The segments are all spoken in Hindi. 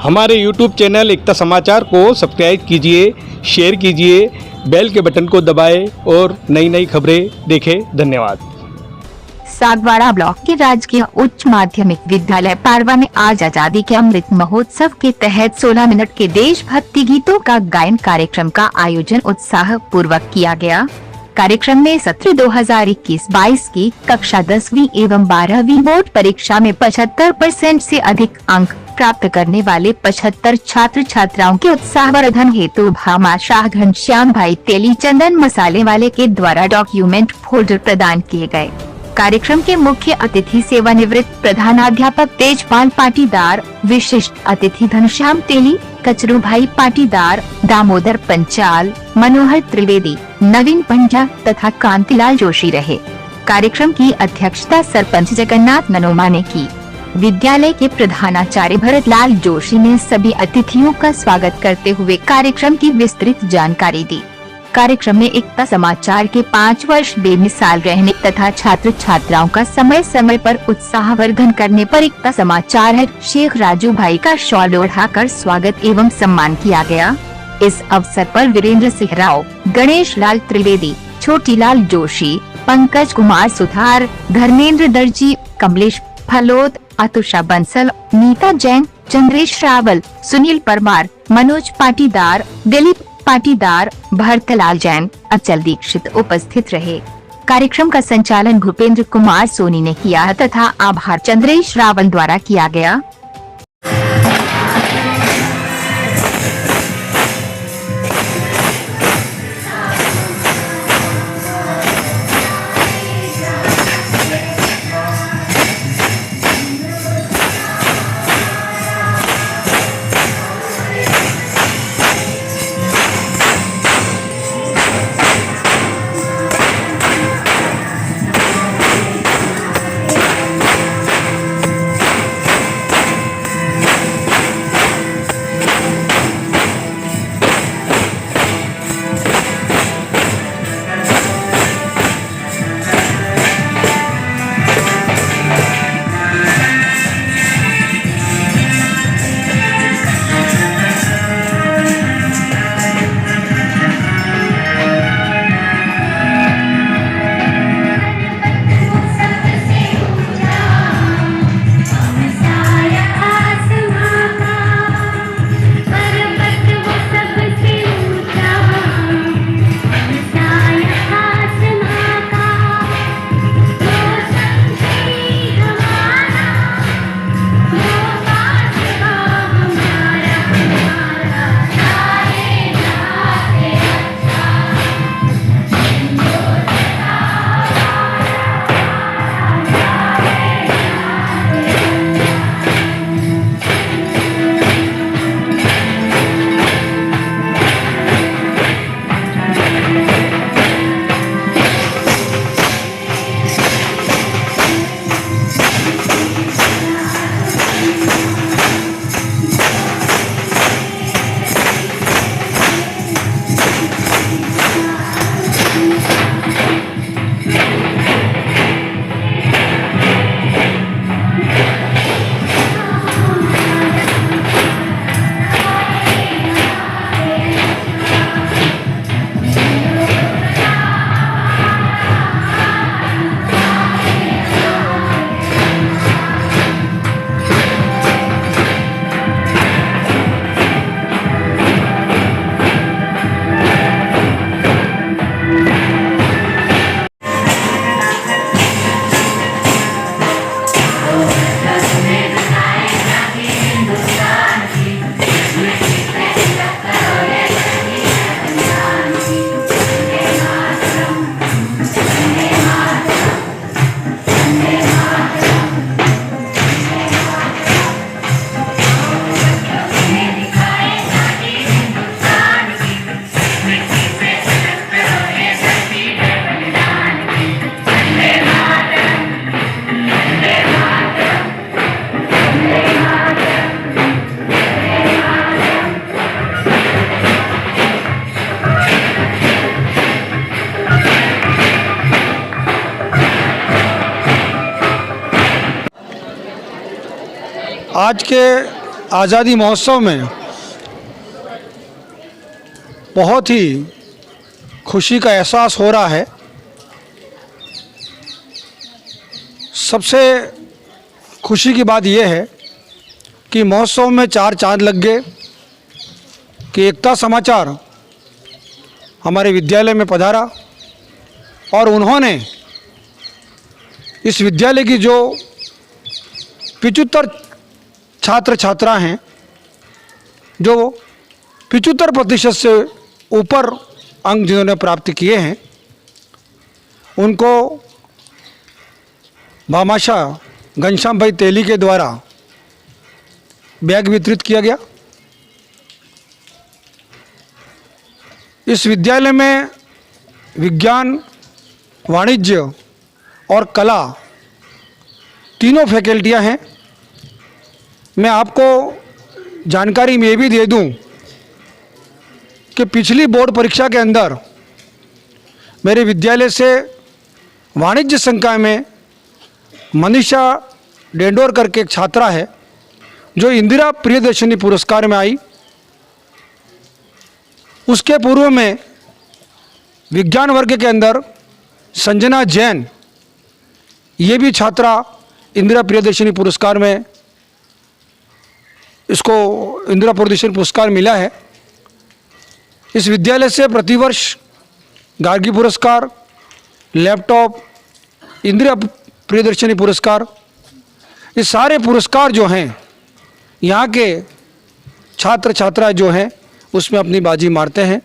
हमारे YouTube चैनल एकता समाचार को सब्सक्राइब कीजिए, शेयर कीजिए, बेल के बटन को दबाएं और नई नई खबरें देखें। धन्यवाद। सागवाड़ा ब्लॉक के राजकीय उच्च माध्यमिक विद्यालय पारवा में आज आजादी के अमृत महोत्सव के तहत 16 मिनट के देशभक्ति गीतों का गायन कार्यक्रम का आयोजन उत्साह पूर्वक किया गया। कार्यक्रम में सत्र 2021-22 की कक्षा 10वीं एवं 12वीं बोर्ड परीक्षा में 75% से अधिक अंक प्राप्त करने वाले 75 छात्र छात्राओं के उत्साहवर्धन हेतु भामाशाह घनश्याम भाई तेली चंदन मसाले वाले के द्वारा डॉक्यूमेंट फोल्डर प्रदान किए गए। कार्यक्रम के मुख्य अतिथि सेवानिवृत्त प्रधानाध्यापक तेजपाल पाटीदार, विशिष्ट अतिथि घनश्याम तेली, कचरू भाई पाटीदार, दामोदर पंचाल, मनोहर त्रिवेदी, नवीन पंजा तथा कांतिलाल जोशी रहे। कार्यक्रम की अध्यक्षता सरपंच जगन्नाथ मनोमा ने की। विद्यालय के प्रधानाचार्य भरत लाल जोशी ने सभी अतिथियों का स्वागत करते हुए कार्यक्रम की विस्तृत जानकारी दी। कार्यक्रम में एकता समाचार के 5 वर्ष बेमिसाल रहने तथा छात्र छात्राओं का समय समय पर उत्साहवर्धन करने पर एकता समाचार हेड शेख राजू भाई का शॉल ओढ़ाकर स्वागत एवं सम्मान किया गया। इस अवसर पर वीरेंद्र सिंह राव, गणेश लाल त्रिवेदी, छोटीलाल जोशी, पंकज कुमार सुथार, धर्मेंद्र दर्जी, कमलेश फलोद, अतुषा बंसल, नीता जैन, चंद्रेश रावल, सुनील परमार, मनोज पाटीदार, दिलीप पाटीदार, भरतलाल जैन, अचल दीक्षित उपस्थित रहे। कार्यक्रम का संचालन भूपेंद्र कुमार सोनी ने किया तथा आभार चंद्रेश रावल द्वारा किया गया। आज के आज़ादी महोत्सव में बहुत ही खुशी का एहसास हो रहा है। सबसे खुशी की बात यह है कि महोत्सव में 4 चांद लग गए कि एकता समाचार हमारे विद्यालय में पधारा और उन्होंने इस विद्यालय की जो 75 छात्र छात्रा हैं, जो 75% से ऊपर अंक जिन्होंने प्राप्त किए हैं, उनको भामाशाह घनश्याम भाई तेली के द्वारा बैग वितरित किया गया। इस विद्यालय में विज्ञान, वाणिज्य और कला तीनों फैकल्टियां हैं। मैं आपको जानकारी में ये भी दे दूं कि पिछली बोर्ड परीक्षा के अंदर मेरे विद्यालय से वाणिज्य संकाय में मनीषा डेंडोर करके एक छात्रा है जो इंदिरा प्रियदर्शनी पुरस्कार में आई। उसके पूर्व में विज्ञान वर्ग के अंदर संजना जैन, ये भी छात्रा इंदिरा प्रियदर्शनी पुरस्कार में, इसको इंदिरा प्रियदर्शनी पुरस्कार मिला है। इस विद्यालय से प्रतिवर्ष गार्गी पुरस्कार, लैपटॉप, इंदिरा प्रियदर्शनी पुरस्कार, ये सारे पुरस्कार जो हैं यहाँ के छात्र छात्रा जो हैं उसमें अपनी बाजी मारते हैं।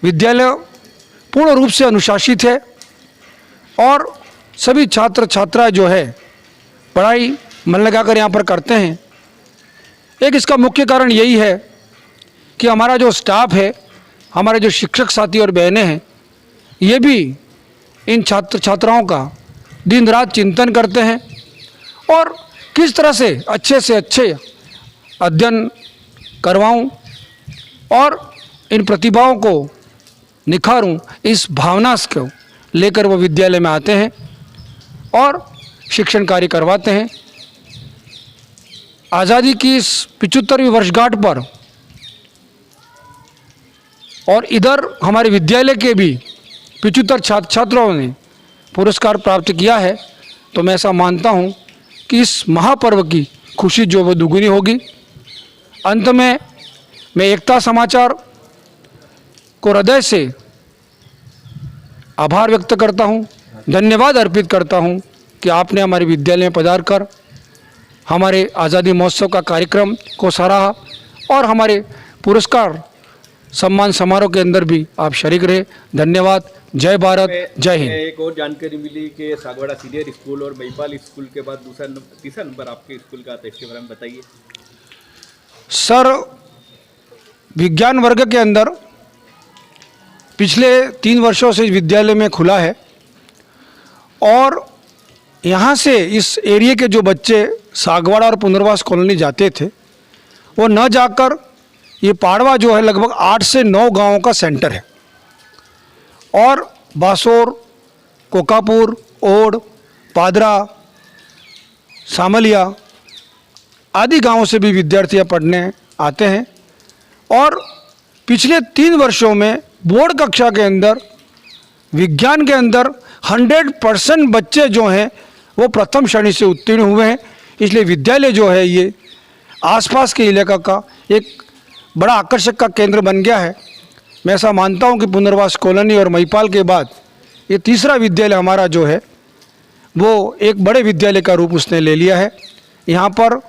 विद्यालय पूर्ण रूप से अनुशासित है और सभी छात्र छात्रा जो है पढ़ाई मन लगाकर यहाँ पर करते हैं। एक इसका मुख्य कारण यही है कि हमारा जो स्टाफ है, हमारे जो शिक्षक साथी और बहनें हैं, ये भी इन छात्र छात्राओं का दिन रात चिंतन करते हैं और किस तरह से अच्छे अध्ययन करवाऊं और इन प्रतिभाओं को निखारूं, इस भावना को लेकर वो विद्यालय में आते हैं और शिक्षण कार्य करवाते हैं। आज़ादी की इस 75वीं वर्षगांठ पर और इधर हमारे विद्यालय के भी 75 छात्र छात्राओं ने पुरस्कार प्राप्त किया है, तो मैं ऐसा मानता हूं कि इस महापर्व की खुशी जो वो दुगुनी होगी। अंत में मैं एकता समाचार को हृदय से आभार व्यक्त करता हूं, धन्यवाद अर्पित करता हूं कि आपने हमारे विद्यालय में पधार कर हमारे आज़ादी महोत्सव का कार्यक्रम को सराहा और हमारे पुरस्कार सम्मान समारोह के अंदर भी आप शरीक रहे। धन्यवाद। जय भारत, जय हिंद। एक और जानकारी मिली कि सागवाड़ा सीनियर स्कूल और महिपाल स्कूल के बाद तीसरा नंबर आपके स्कूल का आता है, इसके बारे में बताइए। सर, विज्ञान वर्ग के अंदर पिछले 3 वर्षों से विद्यालय में खुला है और यहाँ से इस एरिया के जो बच्चे सागवाड़ा और पुनर्वास कॉलोनी जाते थे, वो न जाकर ये पाड़वा जो है लगभग 8 से 9 गांवों का सेंटर है और बासोर, कोकापुर, ओड, पादरा, सामलिया आदि गांवों से भी विद्यार्थी पढ़ने आते हैं। और पिछले 3 वर्षों में बोर्ड कक्षा के अंदर विज्ञान के अंदर 100% बच्चे जो हैं वो प्रथम श्रेणी से उत्तीर्ण हुए हैं। इसलिए विद्यालय जो है ये आसपास के इलाका का एक बड़ा आकर्षक का केंद्र बन गया है। मैं ऐसा मानता हूं कि पुनर्वास कॉलोनी और महिपाल के बाद ये तीसरा विद्यालय हमारा जो है वो एक बड़े विद्यालय का रूप उसने ले लिया है। यहाँ पर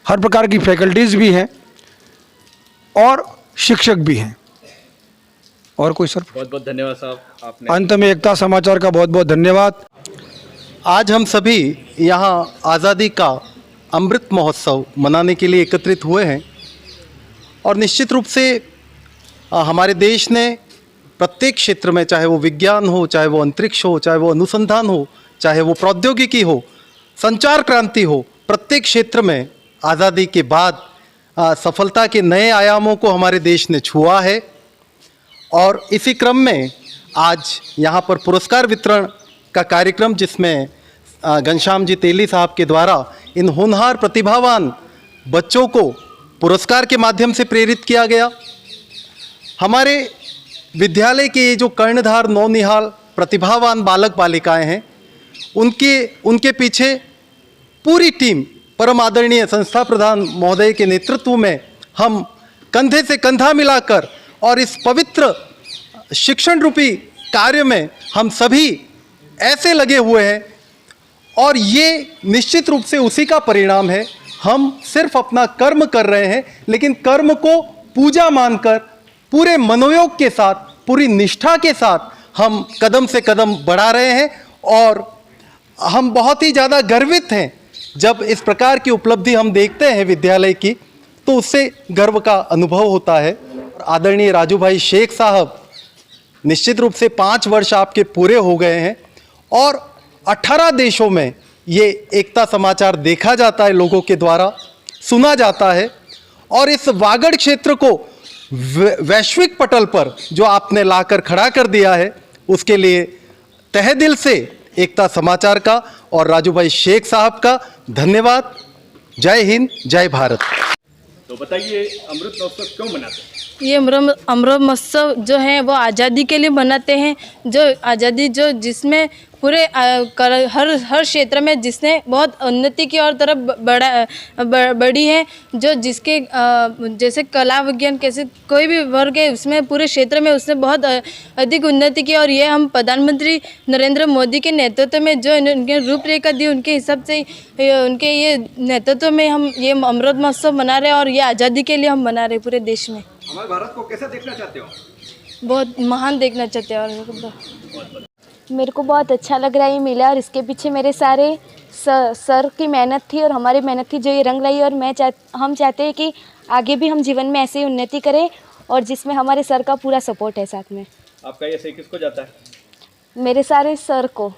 हर प्रकार की फैकल्टीज़ भी हैं और शिक्षक भी हैं। और कोई सर? बहुत बहुत धन्यवाद साहब, आपने अंत में एकता समाचार का बहुत बहुत धन्यवाद। आज हम सभी यहाँ आज़ादी का अमृत महोत्सव मनाने के लिए एकत्रित हुए हैं और निश्चित रूप से हमारे देश ने प्रत्येक क्षेत्र में, चाहे वो विज्ञान हो, चाहे वो अंतरिक्ष हो, चाहे वो अनुसंधान हो, चाहे वो प्रौद्योगिकी हो, संचार क्रांति हो, प्रत्येक क्षेत्र में आज़ादी के बाद सफलता के नए आयामों को हमारे देश ने छुआ है। और इसी क्रम में आज यहाँ पर पुरस्कार वितरण का कार्यक्रम, जिसमें घनश्याम जी तेली साहब के द्वारा इन होनहार प्रतिभावान बच्चों को पुरस्कार के माध्यम से प्रेरित किया गया। हमारे विद्यालय के ये जो कर्णधार नौनिहाल प्रतिभावान बालक बालिकाएं हैं, उनके पीछे पूरी टीम परम आदरणीय संस्था प्रधान महोदय के नेतृत्व में हम कंधे से कंधा मिलाकर और इस पवित्र शिक्षण रूपी कार्य में हम सभी ऐसे लगे हुए हैं, और ये निश्चित रूप से उसी का परिणाम है। हम सिर्फ अपना कर्म कर रहे हैं, लेकिन कर्म को पूजा मानकर पूरे मनोयोग के साथ, पूरी निष्ठा के साथ हम कदम से कदम बढ़ा रहे हैं, और हम बहुत ही ज़्यादा गर्वित हैं जब इस प्रकार की उपलब्धि हम देखते हैं विद्यालय की, तो उससे गर्व का अनुभव होता है। आदरणीय राजू भाई शेख साहब, निश्चित रूप से 5 वर्ष आपके पूरे हो गए हैं और 18 देशों में ये एकता समाचार देखा जाता है, लोगों के द्वारा सुना जाता है, और इस वागड़ क्षेत्र को वैश्विक पटल पर जो आपने लाकर खड़ा कर दिया है, उसके लिए तहे दिल से एकता समाचार का और राजू भाई शेख साहब का धन्यवाद। जय हिंद, जय भारत। तो बताइए, अमृत महोत्सव क्यों मनाते हैं? ये अमृत महोत्सव जो है वो आज़ादी के लिए मनाते हैं। जो आज़ादी जो जिसमें पूरे हर क्षेत्र में जिसने बहुत उन्नति की और तरफ बढ़ी है, जो जिसके जैसे कला विज्ञान कैसे कोई भी वर्ग है उसमें पूरे क्षेत्र में उसने बहुत अधिक उन्नति की। और ये हम प्रधानमंत्री नरेंद्र मोदी के नेतृत्व में जो उनके रूपरेखा दी, उनके हिसाब से उनके ये नेतृत्व में हम ये अमृत महोत्सव मना रहे हैं, और ये आज़ादी के लिए हम मना रहे हैं पूरे देश में। हमारे भारत को कैसा देखना चाहते हो? बहुत महान देखना चाहते हैं। और मेरे को बहुत अच्छा लग रहा है ये मेला, और इसके पीछे मेरे सारे सर की मेहनत थी और हमारी मेहनत थी जो ये रंग लाई। और हम चाहते हैं कि आगे भी हम जीवन में ऐसे ही उन्नति करें, और जिसमें हमारे सर का पूरा सपोर्ट है साथ में। आपका ये सही किसको जाता है? मेरे सारे सर को,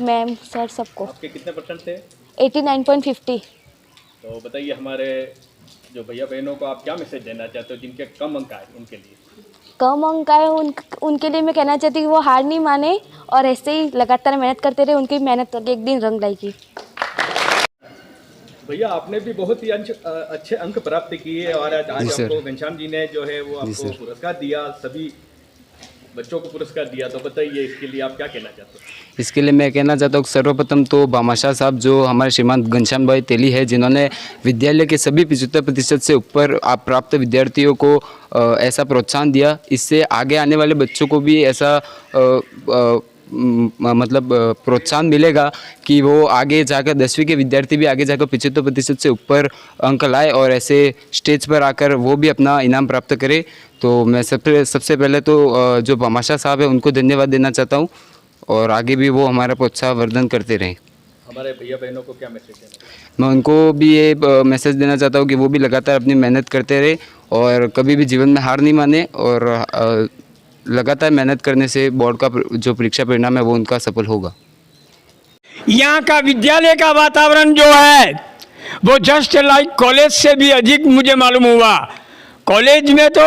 मैम सर सबको। आपके कितने % थे? 89.50। तो बताइए, हमारे जो भैया बहनों को आप क्या मैसेज देना चाहते हो जिनके कम अंक आए उनके लिए? कम अंक आए उनके लिए मैं कहना चाहती हूँ कि वो हार नहीं माने और ऐसे ही लगातार मेहनत करते रहे। उनकी मेहनत एक दिन रंग लाएगी। भैया, आपने भी बहुत ही अच्छे अंक प्राप्त किए, और आज आपको घनश्याम जी ने जो है वो आपको पुरस्कार दिया, सभी बच्चों को पुरस्कार दिया। तो बताइए, इसके लिए आप क्या कहना चाहते हो? इसके लिए मैं कहना चाहता हूँ सर्वप्रथम तो भामाशाह साहब जो हमारे श्रीमान घनश्याम भाई तेली है, जिन्होंने विद्यालय के सभी 75% से ऊपर प्राप्त विद्यार्थियों को ऐसा प्रोत्साहन दिया। इससे आगे आने वाले बच्चों को भी ऐसा मतलब प्रोत्साहन मिलेगा कि वो आगे जाकर 10वीं के विद्यार्थी भी आगे जाकर 75% से ऊपर अंक लाए और ऐसे स्टेज पर आकर वो भी अपना इनाम प्राप्त करे। तो मैं सबसे पहले तो जो भामाशाह साहब है उनको धन्यवाद देना चाहता हूँ, और आगे भी वो हमारा प्रोत्साहन करते रहें। हमारे भैया बहनों को क्या मैसेज देना? मैं उनको भी ये मैसेज देना चाहता हूँ कि वो भी लगातार अपनी मेहनत करते रहे और कभी भी जीवन में हार नहीं माने, और लगातार मेहनत करने से बोर्ड का जो परीक्षा परिणाम है वो उनका सफल होगा। यहाँ का विद्यालय का वातावरण जो है वो जस्ट लाइक कॉलेज से भी अधिक मुझे मालूम हुआ। कॉलेज में तो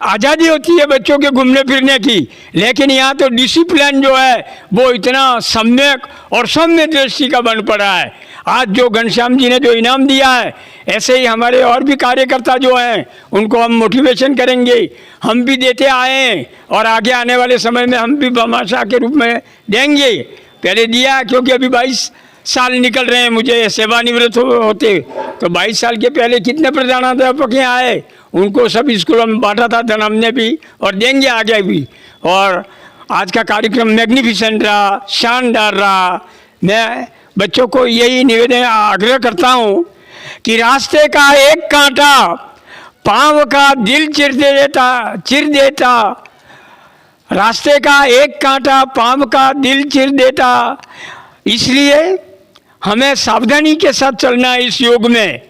आज़ादी होती है बच्चों के घूमने फिरने की, लेकिन यहाँ तो डिसिप्लिन जो है वो इतना सम्यक और सौम्य दृष्टि का बन पड़ा है। आज जो घनश्याम जी ने जो इनाम दिया है, ऐसे ही हमारे और भी कार्यकर्ता जो हैं उनको हम मोटिवेशन करेंगे। हम भी देते आए हैं और आगे आने वाले समय में हम भी भामाशाह के रूप में देंगे। पहले दिया क्योंकि अभी 22 साल निकल रहे हैं मुझे सेवानिवृत्त होते, तो 22 साल के पहले कितने प्रधानाध्यापक यहाँ आए, उनको सब स्कूलों में बांटा था धन हमने भी, और देंगे आगे भी। और आज का कार्यक्रम मैग्निफिसेंट रहा, शानदार रहा। मैं बच्चों को यही निवेदन आग्रह करता हूँ कि रास्ते का एक कांटा पाँव का दिल चिर देता, रास्ते का एक कांटा पाँव का दिल चिर देता। इसलिए हमें सावधानी के साथ चलना है इस युग में।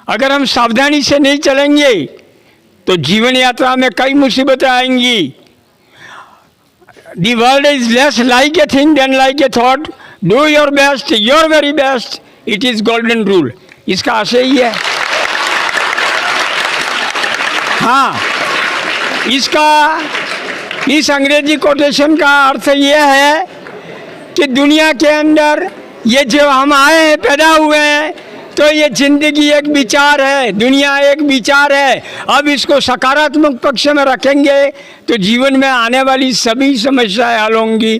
अगर हम सावधानी से नहीं चलेंगे तो जीवन यात्रा में कई मुसीबतें आएंगी। The world is less like a thing than like a thought. Do your best, your very best. It is golden rule. इसका आशय ही है। हाँ, इस अंग्रेजी कोटेशन का अर्थ यह है कि दुनिया के अंदर ये जो हम आए हैं, पैदा हुए हैं, तो ये जिंदगी एक विचार है, दुनिया एक विचार है। अब इसको सकारात्मक पक्ष में रखेंगे तो जीवन में आने वाली सभी समस्याएं हल होंगी।